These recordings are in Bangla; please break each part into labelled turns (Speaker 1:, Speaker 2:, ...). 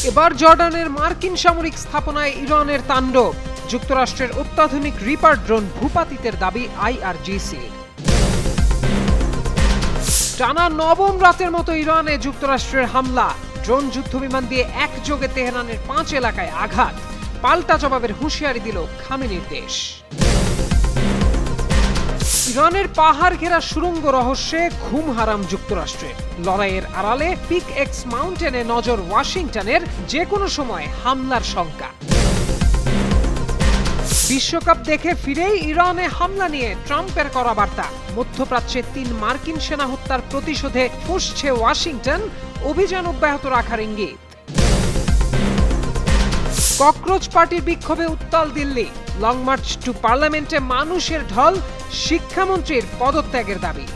Speaker 1: এবার জর্ডানের মার্কিন সামরিক স্থাপনায় ইরানের তাণ্ডব, যুক্তরাষ্ট্রের অত্যাধুনিক রিপার ড্রোন ভূপাতিতের দাবি আইআরজিসি। টানা নবম রাতের মতো ইরানে যুক্তরাষ্ট্রের হামলা, ড্রোন যুদ্ধবিমান দিয়ে একযোগে তেহরানের 5 এলাকায় আঘাত, পাল্টা জবাবের হুঁশিয়ারি দিল খামেনির দেশ। ইরানের পাহাড় ঘেরা সুড়ঙ্গ রহস্যে ঘুম হারাম যুক্তরাষ্ট্রের, লড়াইয়ের আড়ালে পিক এক্স মাউন্টেনে নজর ওয়াশিংটনের, যে কোনো সময় হামলার শঙ্কা। বিশ্বকাপ দেখে ফিরেই ইরানে হামলা নিয়ে ট্রাম্পের করা বার্তা, মধ্যপ্রাচ্যে 3 মার্কিন সেনা হত্যার প্রতিশোধে ফুঁসছে ওয়াশিংটন, অভিযান অব্যাহত রাখার ইঙ্গিত। ককরোচ পার্টির বিক্ষোভে উত্তাল দিল্লি, লং মার্চ টু পার্লামেন্টে মানুষের ঢল, শিক্ষামন্ত্রীর পদত্যাগের দাবি।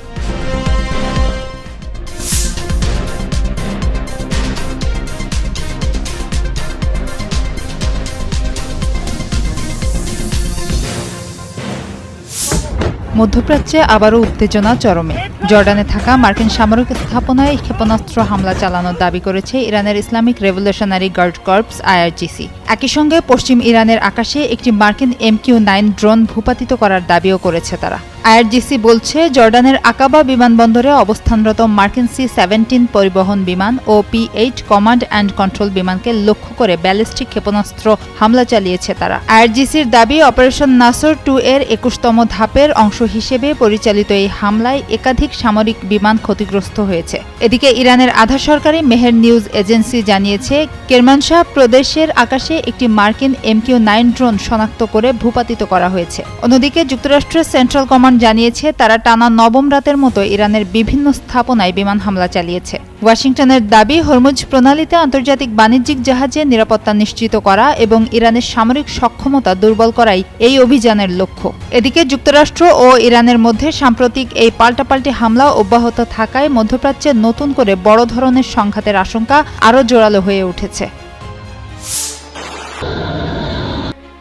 Speaker 2: মধ্যপ্রাচ্যে আবারও উত্তেজনা চরমে। জর্ডানে থাকা মার্কিন সামরিক স্থাপনায় ক্ষেপণাস্ত্র হামলা চালানোর দাবি করেছে ইরানের Islamic revolutionary guard corps IRGC. একই সঙ্গে পশ্চিম ইরানের আকাশে একটি মার্কিন MQ-9 ড্রোন ভূপাতিত করার দাবিও করেছে তারা। আইআরজিসি বলছে, জর্ডানের আকাবা বিমানবন্দরে অবস্থানরত মার্কিন C-17 পরিবহন বিমান ও P-8 কমান্ড অ্যান্ড কন্ট্রোল বিমানকে লক্ষ্য করে ব্যালিস্টিক ক্ষেপণাস্ত্র হামলা চালিয়েছে তারা। আইআরজিসির দাবি, অপারেশন নাসর 2 এর 21তম ধাপের অংশ হিসেবে পরিচালিত এই হামলায় একাধিক সামরিক বিমান ক্ষতিগ্রস্ত হয়েছে। এদিকে ইরানের আধা সরকারি মেহের নিউজ এজেন্সি জানিয়েছে, কেরমানশাহ প্রদেশের আকাশে একটি মার্কিন MQ-9 ড্রোন শনাক্ত করে ভূপাতিত করা হয়েছে। অন্যদিকে যুক্তরাষ্ট্রের সেন্ট্রাল কমান্ড জানিয়েছে, তারা টানা নবম রাতের মতো ইরানের বিভিন্ন স্থাপনায় বিমান হামলা চালিয়েছে। ওয়াশিংটনের দাবি, হরমুজ প্রণালীতে আন্তর্জাতিক বাণিজ্যিক জাহাজে নিরাপত্তা নিশ্চিত করা এবং ইরানের সামরিক সক্ষমতা দুর্বল করাই এই অভিযানের লক্ষ্য। এদিকে যুক্তরাষ্ট্র ও ইরানের মধ্যে সাম্প্রতিক এই পাল্টাপাল্টি হামলা অব্যাহত থাকায় মধ্যপ্রাচ্যে নতুন করে বড় ধরনের সংঘাতের আশঙ্কা আরও জোরালো হয়ে উঠেছে।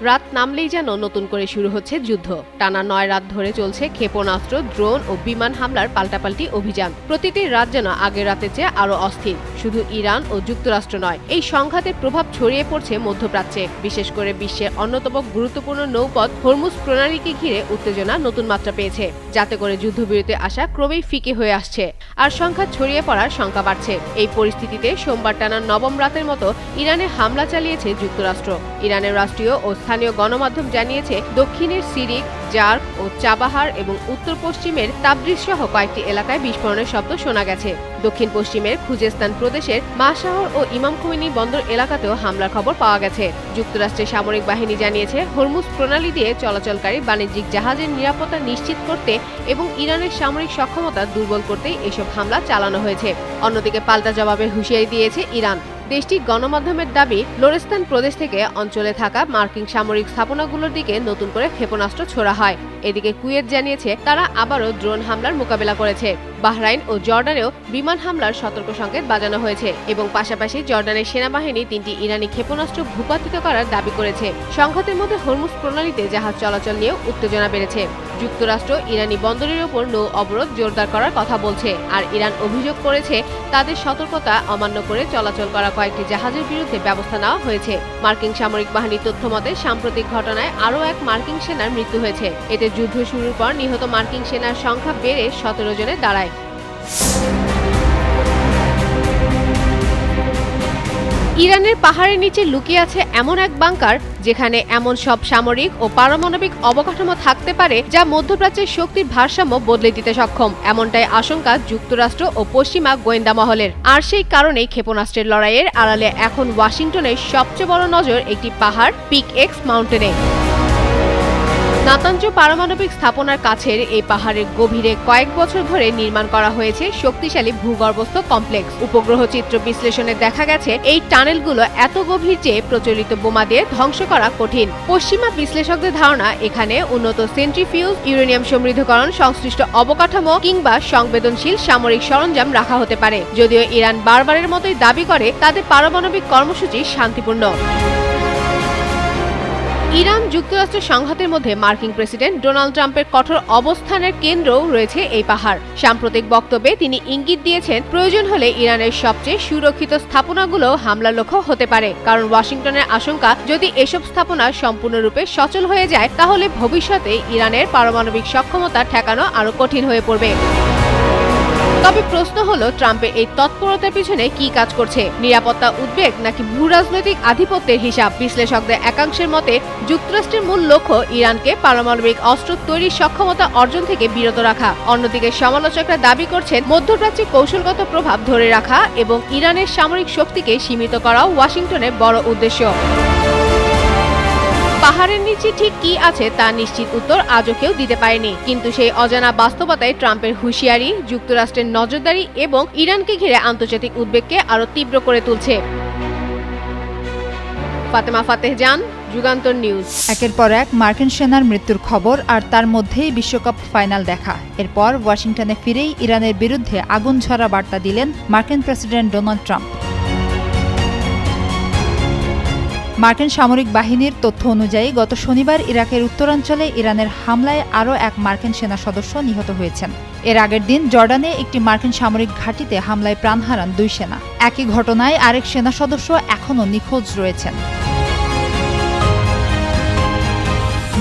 Speaker 3: রাত নামলেই যেন নতুন করে শুরু হচ্ছে যুদ্ধ। টানা 9 রাত ধরে চলছে ক্ষেপণাস্ত্র, ড্রোন ও বিমান হামলার পাল্টাপাল্টি অভিযান। প্রতিটি রাত যেন আগের রাতের চেয়ে আরও অস্থির। শুধু ইরান ও যুক্তরাষ্ট্র নয়, এই সংঘাতের প্রভাব ছড়িয়ে পড়ছে মধ্যপ্রাচ্যে। বিশেষ করে বিশ্বের অন্যতম গুরুত্বপূর্ণ নৌপথ হরমুজ প্রণালীকে ঘিরে উত্তেজনা নতুন মাত্রা পেয়েছে, যাতে করে যুদ্ধবিরতি আশা ক্রমেই ফিকে হয়ে আসছে আর সংঘাত ছড়িয়ে পড়ার শঙ্কা বাড়ছে। এই পরিস্থিতিতে সোমবার টানা নবম রাতের মতো ইরানে হামলা চালিয়েছে যুক্তরাষ্ট্র। ইরানের রাষ্ট্রীয় ও স্থানীয় গণমাধ্যম জানিয়েছে, দক্ষিণের সিরিক, জার্ক ও চাবাহার এবং উত্তর পশ্চিমের তাবরিজ সহ কয়েকটি এলাকায় বিস্ফোরণের শব্দ শোনা গেছে। দক্ষিণ পশ্চিমের খুজেস্তান প্রদেশের মাশাহর ও ইমাম খোমেনি বন্দর এলাকাতেও হামলার খবর পাওয়া গেছে। যুক্তরাষ্ট্রের সামরিক বাহিনী জানিয়েছে, হরমুজ প্রণালী দিয়ে চলাচলকারী বাণিজ্যিক জাহাজের নিরাপত্তা নিশ্চিত করতে এবং ইরানের সামরিক সক্ষমতা দুর্বল করতেই এসব হামলা চালানো হয়েছে। অন্যদিকে পাল্টা জবাবের হুঁশিয়ারি দিয়েছে ইরান। দেশটির গণমাধ্যমের দাবি, লোরেস্তান প্রদেশ থেকে অঞ্চলে থাকা মার্কিন সামরিক স্থাপনাগুলোর দিকে নতুন করে ক্ষেপণাস্ত্র ছোড়া হয়। এদিকে কুয়েত জানিয়েছে, তারা আবারও ড্রোন হামলার মোকাবেলা করেছে। বাহরাইন ও জর্ডানেও বিমান হামলার সতর্ক সংকেত বাজানো হয়েছে এবং পাশাপাশি জর্ডানের সেনাবাহিনী 3টি ইরানি ক্ষেপণাস্ত্র ভূপাতিত করার দাবি করেছে। সংঘাতের মধ্যে হরমুজ প্রণালীতে জাহাজ চলাচল নিয়েও উত্তেজনা বেড়েছে। যুক্তরাষ্ট্র ইরানি বন্দরের ওপর নৌ অবরোধ জোরদার করার কথা বলছে, আর ইরান অভিযোগ করেছে, তাদের সতর্কতা অমান্য করে চলাচল করা কয়েকটি জাহাজের বিরুদ্ধে ব্যবস্থা নেওয়া হয়েছে। মার্কিন সামরিক বাহিনীর তথ্যমতে সাম্প্রতিক ঘটনায় আরও এক মার্কিন সেনার মৃত্যু হয়েছে। এতে যুদ্ধ শুরুর পর নিহত মার্কিন সেনার সংখ্যা বেড়ে 17 জনে দাঁড়ায়। ইরানের পাহাড়ের নিচে লুকিয়ে আছে এমন এক বাংকার, যেখানে এমন সব সামরিক ও পারমাণবিক অবকাঠামো থাকতে পারে যা মধ্যপ্রাচ্যের শক্তির ভারসাম্য বদলে দিতে সক্ষম। এমনটাই আশঙ্কা যুক্তরাষ্ট্র ও পশ্চিমা গোয়েন্দা মহলের। আর সেই কারণেই ক্ষেপণাস্ত্রের লড়াইয়ের আড়ালে এখন ওয়াশিংটনের সবচেয়ে বড় নজর একটি পাহাড়, পিক এক্স মাউন্টেনে। নাতাঞ্জ পারমাণবিক স্থাপনার কাছের এই পাহাড়ের গভীরে কয়েক বছর ধরে নির্মাণ করা হয়েছে শক্তিশালী ভূগর্ভস্থ কমপ্লেক্স। উপগ্রহ চিত্র বিশ্লেষণে দেখা গেছে, এই টানেলগুলো এত গভীর যে প্রচলিত বোমা দিয়ে ধ্বংস করা কঠিন। পশ্চিমা বিশ্লেষকদের ধারণা, এখানে উন্নত সেন্ট্রিফিউজ, ইউরেনিয়াম সমৃদ্ধকরণ সংশ্লিষ্ট অবকাঠামো কিংবা সংবেদনশীল সামরিক সরঞ্জাম রাখা হতে পারে। যদিও ইরান বারবারের মতোই দাবি করে, তাদের পারমাণবিক কর্মসূচি শান্তিপূর্ণ। ইরান যুক্তরাষ্ট্র সংঘাতের মধ্যে মার্কিন প্রেসিডেন্ট ডোনাল্ড ট্রাম্পের কঠোর অবস্থানের কেন্দ্রেও রয়েছে এই পাহাড়। সাম্প্রতিক বক্তব্যে তিনি ইঙ্গিত দিয়েছেন, প্রয়োজন হলে ইরানের সবচেয়ে সুরক্ষিত স্থাপনাগুলো হামলার লক্ষ্য হতে পারে, কারণ ওয়াশিংটনের আশঙ্কা যদি এসব স্থাপনা সম্পূর্ণরূপে সচল হয়ে যায় তাহলে ভবিষ্যতে ইরানের পারমাণবিক সক্ষমতা ঠেকানো আরও কঠিন হয়ে পড়বে। তবে প্রশ্ন হলো, ট্রাম্পের এই তৎপরতার পিছনে কি কাজ করছে? নিরাপত্তা উদ্বেগ নাকি ভূরাজনৈতিক আধিপত্যের হিসাব? বিশ্লেষকদের একাংশের মতে যুক্তরাষ্ট্রের মূল লক্ষ্য ইরানকে পারমাণবিক অস্ত্র তৈরির সক্ষমতা অর্জন থেকে বিরত রাখা। অন্যদিকে সমালোচকরা দাবি করছেন মধ্যপ্রাচ্যে কৌশলগত প্রভাব ধরে রাখা এবং ইরানের সামরিক শক্তিকে সীমিত করাও ওয়াশিংটনের বড় উদ্দেশ্য। পাহাড়ের নিচে ঠিক কি আছে তা নিশ্চিত উত্তর আজও কেউ দিতে পারেনি, কিন্তু সেই অজানা বাস্তবতায় ট্রাম্পের হুঁশিয়ারি যুক্তরাষ্ট্রের নজরদারি এবং ইরানকে ঘিরে আন্তর্জাতিক উদ্বেগকে আরও তীব্র করে তুলছে। ফাতেমা ফাতেহ জান, যুগান্তর নিউজ।
Speaker 2: একের পর এক মার্কিন সেনার মৃত্যুর খবর, আর তার মধ্যেই বিশ্বকাপ ফাইনাল দেখা। এরপর ওয়াশিংটনে ফিরেই ইরানের বিরুদ্ধে আগুন ঝরা বার্তা দিলেন মার্কিন প্রেসিডেন্ট ডোনাল্ড ট্রাম্প। মার্কিন সামরিক বাহিনীর তথ্য অনুযায়ী গত শনিবার ইরাকের উত্তরাঞ্চলে ইরানের হামলায় আরও এক মার্কিন সেনা সদস্য নিহত হয়েছেন। এর আগের দিন জর্ডানে একটি মার্কিন সামরিক ঘাঁটিতে হামলায় প্রাণ হারান 2 সেনা। একই ঘটনায় আরেক সেনা সদস্য এখনও নিখোঁজ রয়েছেন।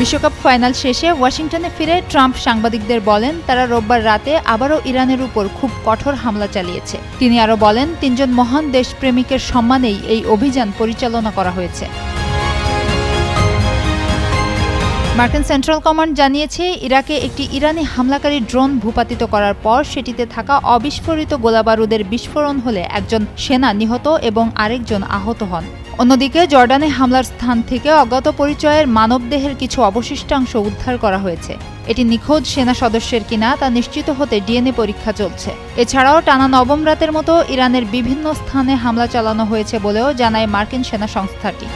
Speaker 2: বিশ্বকাপ ফাইনাল শেষে ওয়াশিংটনে ফিরে ট্রাম্প সাংবাদিকদের বলেন, তারা রোববার রাতে আবারও ইরানের উপর খুব কঠোর হামলা চালিয়েছে। তিনি আরও বলেন, 3 জন মহান দেশপ্রেমিকের সম্মানেই এই অভিযান পরিচালনা করা হয়েছে। মার্কিন সেন্ট্রাল কমান্ড জানিয়েছে, ইরাকে একটি ইরানি হামলাকারী ড্রোন ভূপাতিত করার পর সেটিতে থাকা অবিস্ফোরিত গোলাবারুদের বিস্ফোরণ হলে একজন সেনা নিহত এবং আরেকজন আহত হন। অন্যদিকে জর্ডানে হামলার স্থান থেকে অজ্ঞাত পরিচয়ের মানবদেহের কিছু অবশিষ্টাংশ উদ্ধার করা হয়েছে। এটি নিখোঁজ সেনা সদস্যের কিনা তা নিশ্চিত হতে ডিএনএ পরীক্ষা চলছে। এছাড়াও টানা 9ম রাতের মতো ইরানের বিভিন্ন স্থানে হামলা চালানো হয়েছে বলেও জানায় মার্কিন সেনা সংস্থাটি।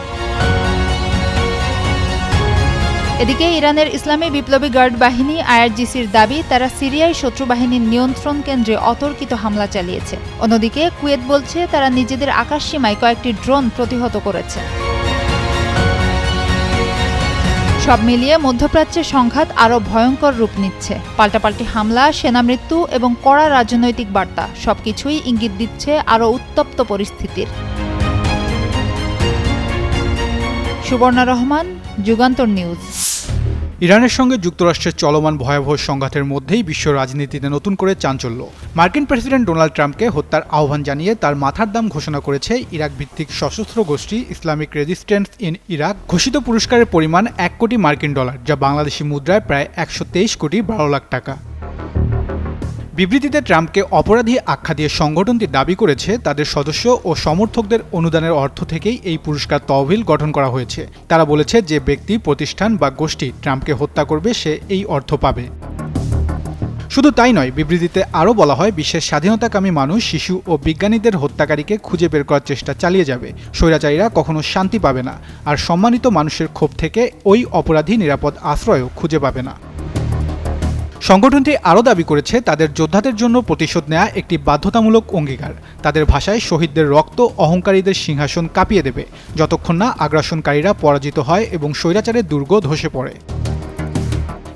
Speaker 2: এদিকে ইরানের ইসলামী বিপ্লবী গার্ড বাহিনী আইআরজিসির দাবি, তারা সিরিয়ায় শত্রু বাহিনীর নিয়ন্ত্রণ কেন্দ্রে অতর্কিত হামলা চালিয়েছে। অন্যদিকে কুয়েত বলছে, তারা নিজেদের আকাশসীমায় কয়েকটি ড্রোন প্রতিহত করেছে। সব মিলিয়ে মধ্যপ্রাচ্যে সংঘাত আরও ভয়ঙ্কর রূপ নিচ্ছে। পাল্টাপাল্টি হামলা, সেনা মৃত্যু এবং কড়া রাজনৈতিক বার্তা সবকিছুই ইঙ্গিত দিচ্ছে আরও উত্তপ্ত পরিস্থিতির। সুবর্ণা রহমান, যুগান্তর নিউজ।
Speaker 4: ইরানের সঙ্গে যুক্তরাষ্ট্রের চলমান ভয়াবহ সংঘাতের মধ্যেই বিশ্ব রাজনীতিতে নতুন করে চাঞ্চল্য। মার্কিন প্রেসিডেন্ট ডোনাল্ড ট্রাম্পকে হত্যার আহ্বান জানিয়ে তার মাথার দাম ঘোষণা করেছে ইরাক ভিত্তিক সশস্ত্র গোষ্ঠী ইসলামিক রেজিস্ট্যান্স ইন ইরাক। ঘোষিত পুরস্কারের পরিমাণ $1 কোটি, যা বাংলাদেশি মুদ্রায় প্রায় 123 কোটি 12 লাখ টাকা। বিবৃতিতে ট্রাম্পকে অপরাধী আখ্যা দিয়ে সংগঠনটি দাবি করেছে, তাদের সদস্য ও সমর্থকদের অনুদানের অর্থ থেকেই এই পুরস্কার তহবিল গঠন করা হয়েছে। তারা বলেছে, যে ব্যক্তি, প্রতিষ্ঠান বা গোষ্ঠী ট্রাম্পকে হত্যা করবে সে এই অর্থ পাবে। শুধু তাই নয়, বিবৃতিতে আরও বলা হয়, বিশ্বের স্বাধীনতাকামী মানুষ, শিশু ও বিজ্ঞানীদের হত্যাকারীকে খুঁজে বের করার চেষ্টা চালিয়ে যাবে। স্বৈরাচারীরা কখনো শান্তি পাবে না, আর সম্মানিত মানুষের ক্ষোভ থেকে ওই অপরাধী নিরাপদ আশ্রয়ও খুঁজে পাবে না। সংগঠনটি আরও দাবি করেছে, তাদের যোদ্ধাদের জন্য প্রতিশোধ নেওয়া একটি বাধ্যতামূলক অঙ্গীকার। তাদের ভাষায়, শহীদদের রক্ত অহংকারীদের সিংহাসন কাঁপিয়ে দেবে, যতক্ষণ না আগ্রাসনকারীরা পরাজিত হয় এবং স্বৈরাচারের দুর্গ ধসে পড়ে।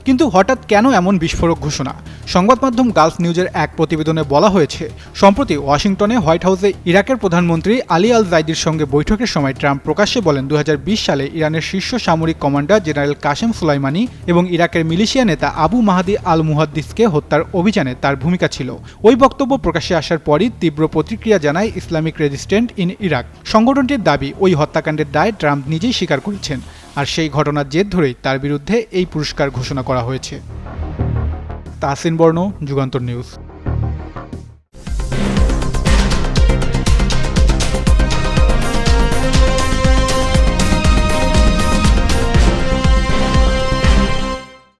Speaker 4: কিন্তু হঠাৎ কেন এমন বিস্ফোরক ঘোষণা? সংবাদ মাধ্যম গালফ নিউজের এক প্রতিবেদনে বলা হয়েছে, সম্প্রতি ওয়াশিংটনে হোয়াইট হাউসে ইরাকের প্রধানমন্ত্রী আলী আল জাইদির সঙ্গে বৈঠকের সময় ট্রাম্প প্রকাশ্যে বলেন, 2020 সালে ইরানের শীর্ষ সামরিক কমান্ডার জেনারেল কাসেম সুলাইমানি এবং ইরাকের মিলিশিয়া নেতা আবু মাহাদি আল মুহাদ্দিসকে হত্যার অভিযানে তার ভূমিকা ছিল। ওই বক্তব্য প্রকাশ্যে আসার পরই তীব্র প্রতিক্রিয়া জানায় ইসলামিক রেজিস্ট্যান্স ইন ইরাক। সংগঠনটির দাবি, ওই হত্যাকাণ্ডের দায় ট্রাম্প নিজেই স্বীকার করেছেন, আর সেই ঘটনার জের ধরেই তার বিরুদ্ধে এই পুরস্কার ঘোষণা করা হয়েছে। তাহসিন বর্ণ, যুগান্তর নিউজ।